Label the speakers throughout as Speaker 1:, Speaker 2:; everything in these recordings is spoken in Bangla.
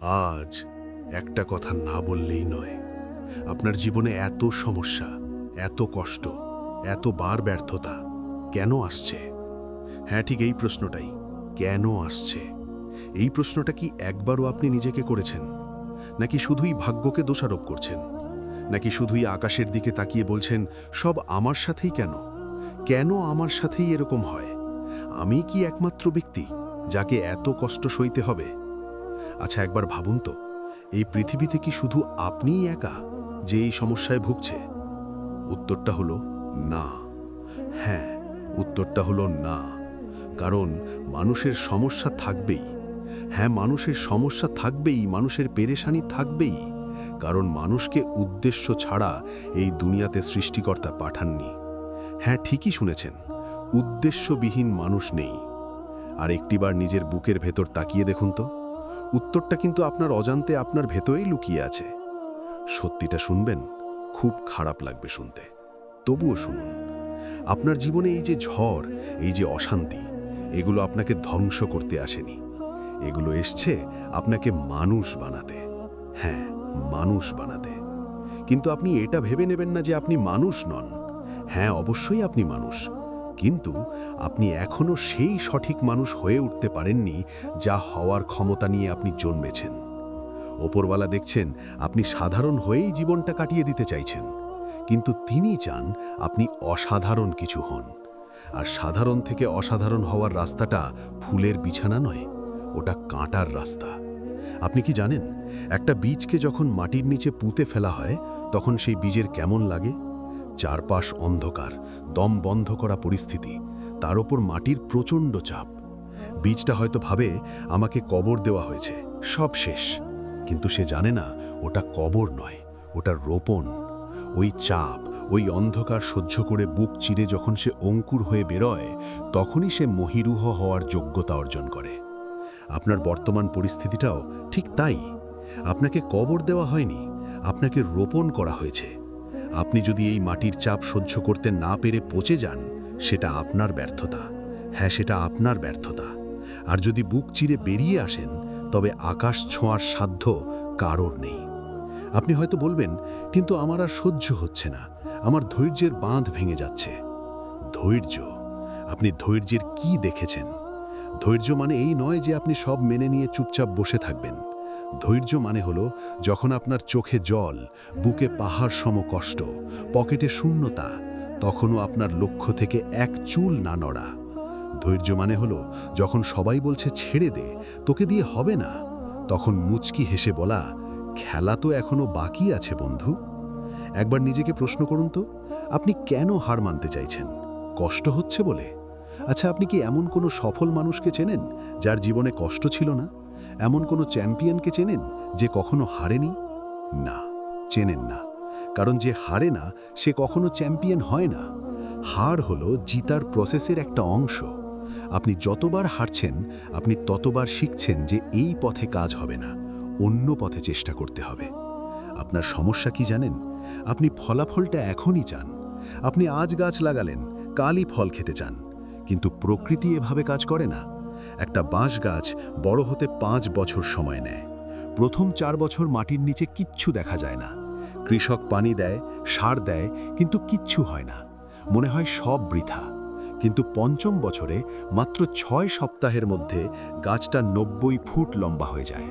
Speaker 1: আজ একটা কথা না বললেই নয়। আপনার জীবনে এত সমস্যা, এত কষ্ট, এতবার ব্যর্থতা কেন আসছে? হ্যাঁ, ঠিক এই প্রশ্নটাই। কেন আসছে? এই প্রশ্নটা কি একবারও আপনি নিজেকে করেছেন? নাকি শুধুই ভাগ্যকে দোষারোপ করছেন? নাকি শুধুই আকাশের দিকে তাকিয়ে বলছেন, সব আমার সাথেই কেন? কেন আমার সাথেই এরকম হয়? আমি কি একমাত্র ব্যক্তি যাকে এত কষ্ট সইতে হবে? আচ্ছা, একবার ভাবুন তো, এই পৃথিবীতে কি শুধু আপনিই একা যে এই সমস্যায় ভুগছে? উত্তরটা হলো না। হ্যাঁ, উত্তরটা হলো না। কারণ মানুষের সমস্যা থাকবেই। হ্যাঁ, মানুষের সমস্যা থাকবেই, মানুষের পেরেশানি থাকবেই। কারণ মানুষকে উদ্দেশ্য ছাড়া এই দুনিয়াতে সৃষ্টিকর্তা পাঠাননি। হ্যাঁ, ঠিকই শুনেছেন, উদ্দেশ্যবিহীন মানুষ নেই। আর একটিবার নিজের বুকের ভেতর তাকিয়ে দেখুন তো, উত্তরটা কিন্তু আপনার অজান্তে আপনার ভেতরেই লুকিয়ে আছে। সত্যিটা শুনবেন, খুব খারাপ লাগবে শুনতে, তবুও শুনুন। আপনার জীবনে এই যে ঝড়, এই যে অশান্তি, এগুলো আপনাকে ধ্বংস করতে আসেনি। এগুলো এসছে আপনাকে মানুষ বানাতে। হ্যাঁ, মানুষ বানাতে। কিন্তু আপনি এটা ভেবে নেবেন না যে আপনি মানুষ নন। হ্যাঁ, অবশ্যই আপনি মানুষ, কিন্তু আপনি এখনো সেই সঠিক মানুষ হয়ে উঠতে পারেননি যা হওয়ার ক্ষমতা নিয়ে আপনি জন্মেছেন। ওপরওয়ালা দেখছেন আপনি সাধারণ হয়েই জীবনটা কাটিয়ে দিতে চাইছেন, কিন্তু তিনি চান আপনি অসাধারণ কিছু হন। আর সাধারণ থেকে অসাধারণ হওয়ার রাস্তাটা ফুলের বিছানা নয়, ওটা কাঁটার রাস্তা। আপনি কি জানেন, একটা বীজকে যখন মাটির নিচে পুঁতে ফেলা হয়, তখন সেই বীজের কেমন লাগে? চারপাশ অন্ধকার, দম বন্ধ করা পরিস্থিতি, তার ওপর মাটির প্রচণ্ড চাপ। বীজটা হয়তো ভাবে আমাকে কবর দেওয়া হয়েছে, সব শেষ। কিন্তু সে জানে না ওটা কবর নয়, ওটা রোপণ। ওই চাপ, ওই অন্ধকার সহ্য করে বুক চিরে যখন সে অঙ্কুর হয়ে বেরোয়, তখনই সে মহীরুহ হওয়ার যোগ্যতা অর্জন করে। আপনার বর্তমান পরিস্থিতিটাও ঠিক তাই। আপনাকে কবর দেওয়া হয়নি, আপনাকে রোপণ করা হয়েছে। আপনি যদি এই মাটির চাপ সহ্য করতে না পেরে পচে যান, সেটা আপনার ব্যর্থতা। হ্যাঁ, সেটা আপনার ব্যর্থতা। আর যদি বুক চিরে বেরিয়ে আসেন, তবে আকাশ ছোঁয়ার সাধ্য কারোর নেই। আপনি হয়তো বলবেন, কিন্তু আমার আর সহ্য হচ্ছে না, আমার ধৈর্যের বাঁধ ভেঙে যাচ্ছে। ধৈর্য? আপনি ধৈর্যের কি দেখেছেন? ধৈর্য মানে এই নয় যে আপনি সব মেনে নিয়ে চুপচাপ বসে থাকবেন। ধৈর্য মানে হলো যখন আপনার চোখে জল, বুকে পাহাড় সম কষ্ট, পকেটে শূন্যতা, তখনও আপনার লক্ষ্য থেকে এক চুল না নড়া। ধৈর্য মানে হলো যখন সবাই বলছে ছেড়ে দে, তোকে দিয়ে হবে না, তখন মুচকি হেসে বলা, খেলা তো এখনো বাকি আছে বন্ধু। একবার নিজেকে প্রশ্ন করুন তো, আপনি কেন হার মানতে চাইছেন? কষ্ট হচ্ছে বলে? আচ্ছা, আপনি কি এমন কোনো সফল মানুষকে চেনেন যার জীবনে কষ্ট ছিল না? এমন কোনো চ্যাম্পিয়নকে চেনেন যে কখনো হারেনি? না, চেনেন না। কারণ যে হারে না, সে কখনো চ্যাম্পিয়ন হয় না। হার হলো জিতার প্রসেসের একটা অংশ। আপনি যতবার হারছেন, আপনি ততবার শিখছেন যে এই পথে কাজ হবে না, অন্য পথে চেষ্টা করতে হবে। আপনার সমস্যা কি জানেন? আপনি ফলাফলটা এখনই চান। আপনি আজ গাছ লাগালেন, কালই ফল খেতে চান। কিন্তু প্রকৃতি এভাবে কাজ করে না। একটা বাঁশ গাছ বড় হতে 5 বছর সময় নেয়। প্রথম 4 বছর মাটির নিচে কিচ্ছু দেখা যায় না। কৃষক পানি দেয়, সার দেয়, কিন্তু কিচ্ছু হয় না। মনে হয় সব বৃথা। কিন্তু 5ম বছরে মাত্র 6 সপ্তাহের মধ্যে গাছটা 90 ফুট লম্বা হয়ে যায়।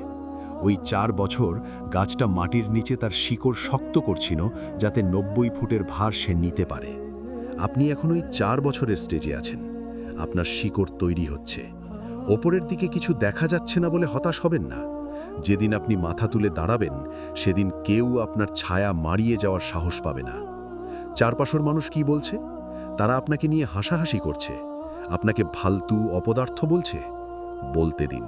Speaker 1: ওই 4 বছর গাছটা মাটির নিচে তার শিকড় শক্ত করছিল, যাতে 90 ফুটের ভার সে নিতে পারে। আপনি এখন ওই 4 বছরের স্টেজে আছেন। আপনার শিকড় তৈরি হচ্ছে। ওপরের দিকে কিছু দেখা যাচ্ছে না বলে হতাশ হবেন না। যেদিন আপনি মাথা তুলে দাঁড়াবেন, সেদিন কেউ আপনার ছায়া মারিয়ে যাওয়ার সাহস পাবে না। চারপাশের মানুষ কি বলছে? তারা আপনাকে নিয়ে হাসাহাসি করছে, আপনাকে ফালতু অপদার্থ বলছে। বলতে দিন।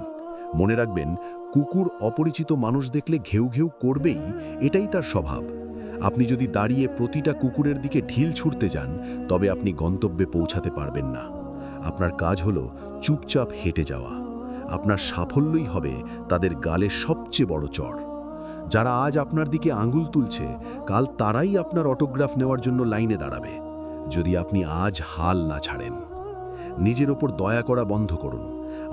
Speaker 1: মনে রাখবেন, কুকুর অপরিচিত মানুষ দেখলে ঘেউ ঘেউ করবেই, এটাই তার স্বভাব। আপনি যদি দাঁড়িয়ে প্রতিটা কুকুরের দিকে ঢিল ছুঁড়তে যান, তবে আপনি গন্তব্যে পৌঁছাতে পারবেন না। আপনার কাজ হলো চুপচাপ হেঁটে যাওয়া। আপনার সাফল্যই হবে তাদের গালে সবচেয়ে বড় চড়। যারা আজ আপনার দিকে আঙুল তুলছে, কাল তারাই আপনার অটোগ্রাফ নেওয়ার জন্য লাইনে দাঁড়াবে, যদি আপনি আজ হাল না ছাড়েন। নিজের ওপর দয়া করা বন্ধ করুন।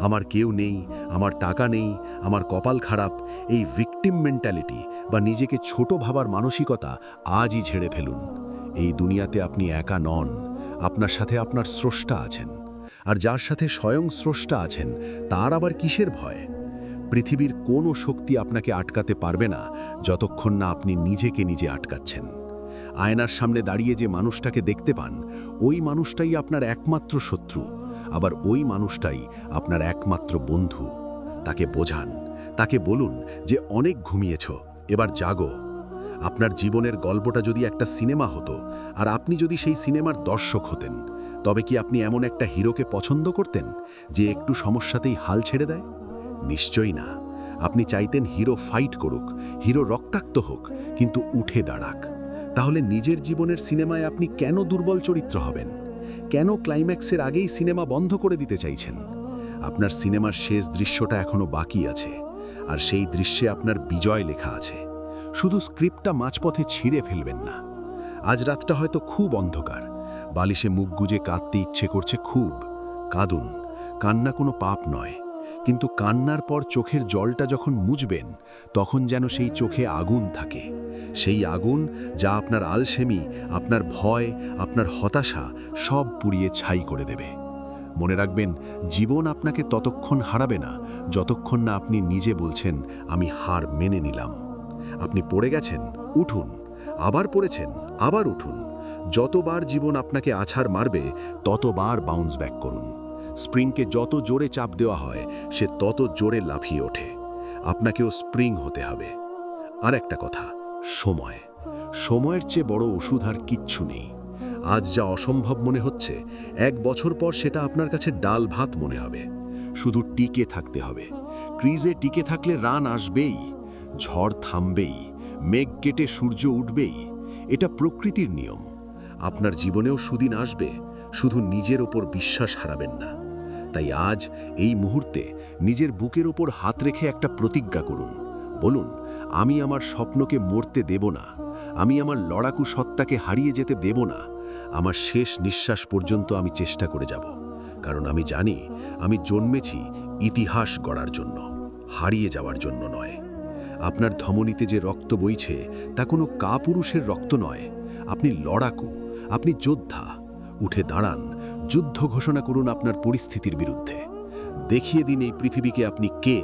Speaker 1: আমার কেউ নেই, আমার টাকা নেই, আমার কপাল খারাপ, এই ভিকটিম মেন্টালিটি বা নিজেকে ছোট ভাবার মানসিকতা আজই ঝেড়ে ফেলুন। এই দুনিয়াতে আপনি একা নন, আপনার সাথে আপনার স্রষ্টা আছেন। আর যার সাথে স্বয়ং স্রষ্টা আছেন, তার আবার কিসের ভয়? পৃথিবীর কোনো শক্তি আপনাকে আটকাতে পারবে না যতক্ষণ না আপনি নিজেকে নিজে আটকাচ্ছেন। আয়নার সামনে দাঁড়িয়ে যে মানুষটাকে দেখতে পান, ওই মানুষটাই আপনার একমাত্র শত্রু, আবার ওই মানুষটাই আপনার একমাত্র বন্ধু। তাকে বোঝান, তাকে বলুন যে অনেক ঘুমিয়েছ, এবার জাগো। আপনার জীবনের গল্পটা যদি একটা সিনেমা হতো, আর আপনি যদি সেই সিনেমার দর্শক হতেন, তবে কি আপনি এমন একটা হিরোকে পছন্দ করতেন যে একটু সমস্যাতেই হাল ছেড়ে দেয়? নিশ্চয়ই না। আপনি চাইতেন হিরো ফাইট করুক, হিরো রক্তাক্ত হোক, কিন্তু উঠে দাঁড়াক। তাহলে নিজের জীবনের সিনেমায় আপনি কেন দুর্বল চরিত্র হবেন? কেন ক্লাইম্যাক্সের আগেই সিনেমা বন্ধ করে দিতে চাইছেন? আপনার সিনেমার শেষ দৃশ্যটা এখনো বাকি আছে, আর সেই দৃশ্যে আপনার বিজয় লেখা আছে। শুধু স্ক্রিপ্টটা মাঝপথে ছিঁড়ে ফেলবেন না। আজ রাতটা হয়তো খুব অন্ধকার, বালিশে মুখ গুজে কাঁদতে ইচ্ছে করছে খুব। কাঁদুন, কান্না কোনো পাপ নয়, কিন্তু কান্নার পর চোখের জলটা যখন মুছবেন, তখন যেন সেই চোখে আগুন থাকে। সেই আগুন যা আপনার আলসেমি, আপনার ভয়, আপনার হতাশা সব পুড়িয়ে ছাই করে দেবে। মনে রাখবেন, জীবন আপনাকে ততক্ষণ হারাবে না যতক্ষণ না আপনি নিজে বলছেন আমি হার মেনে নিলাম। আপনি পড়ে গেছেন, উঠুন। আবার পড়েছেন, আবার উঠুন। যতবার জীবন আপনাকে আছাড় মারবে, ততবার বাউন্স ব্যাক করুন। স্প্রিংকে যত জোরে চাপ দেওয়া হয়, সে তত জোরে লাফিয়ে ওঠে। আপনাকেও স্প্রিং হতে হবে। আর একটা কথা, সময়। সময়ের চেয়ে বড় ওষুধ আর কিচ্ছু নেই। আজ যা অসম্ভব মনে হচ্ছে, 1 বছর পর সেটা আপনার কাছে ডাল ভাত মনে হবে। শুধু টিকে থাকতে হবে। ক্রিজে টিকে থাকলে রান আসবেই, ঝড় থামবেই, মেঘ কেটে সূর্য উঠবেই। এটা প্রকৃতির নিয়ম। আপনার জীবনেও সুদিন আসবে, শুধু নিজের ওপর বিশ্বাস হারাবেন না। তাই আজ এই মুহূর্তে নিজের বুকের ওপর হাত রেখে একটা প্রতিজ্ঞা করুন। বলুন, আমি আমার স্বপ্নকে মরতে দেব না, আমি আমার লড়াকু সত্তাকে হারিয়ে যেতে দেব না। আমার শেষ নিঃশ্বাস পর্যন্ত আমি চেষ্টা করে যাব, কারণ আমি জানি আমি জন্মেছি ইতিহাস গড়ার জন্য, হারিয়ে যাওয়ার জন্য নয়। আপনার ধমনীতে যে রক্ত বইছে, তা কোনো কাপুরুষের রক্ত নয়। আপনি লড়াকু, আপনি যোদ্ধা। উঠে দাঁড়ান, যুদ্ধ ঘোষণা করুন আপনার পরিস্থিতির বিরুদ্ধে। দেখিয়ে দিন এই পৃথিবীকে আপনি কে।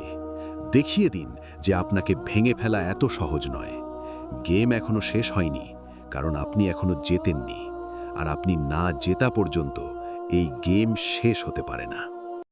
Speaker 1: দেখিয়ে দিন যে আপনাকে ভেঙে ফেলা এত সহজ নয়। গেম এখনো শেষ হয়নি, কারণ আপনি এখনো জেতেননি। আর আপনি না জেতা পর্যন্ত এই গেম শেষ হতে পারে না।